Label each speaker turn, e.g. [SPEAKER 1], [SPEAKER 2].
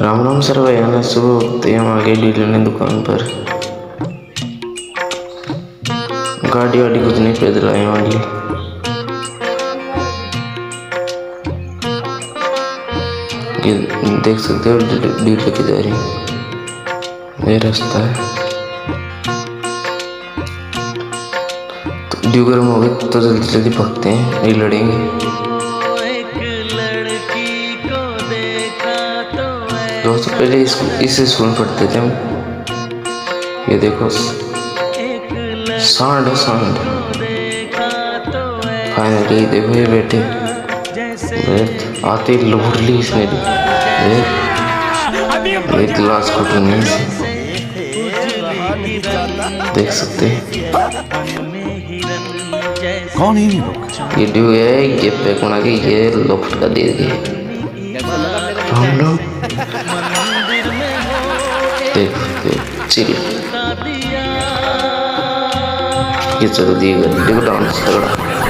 [SPEAKER 1] Ram Ram sir भैया ने सुबह उठते ही हम आ गए डील लेने दुकान पर। गाड़ी वाड़ी कुछ नहीं, पैदल आए वाली। ये देख सकते हो डील लेके जा रही है, ये रास्ता है। तो ड्यू गर्म हो गए तो जल्दी जल्दी भागते हैं, ये लड़ेंगे। दोस्तों पहले इस स्कूल में पढ़ते थे हम। ये देखो सांड सांड, फाइनली देखो ये बैठे आते ही लूट ली इसने। ये क्लास को नहीं देख सकते हैं।
[SPEAKER 2] कौन है ये लोग?
[SPEAKER 1] ये ड्यू है, ये पैक बना के ये लोफट का दे दिए हम लोग। देख चिल ये चलो दिए देखो डांस तगड़ा।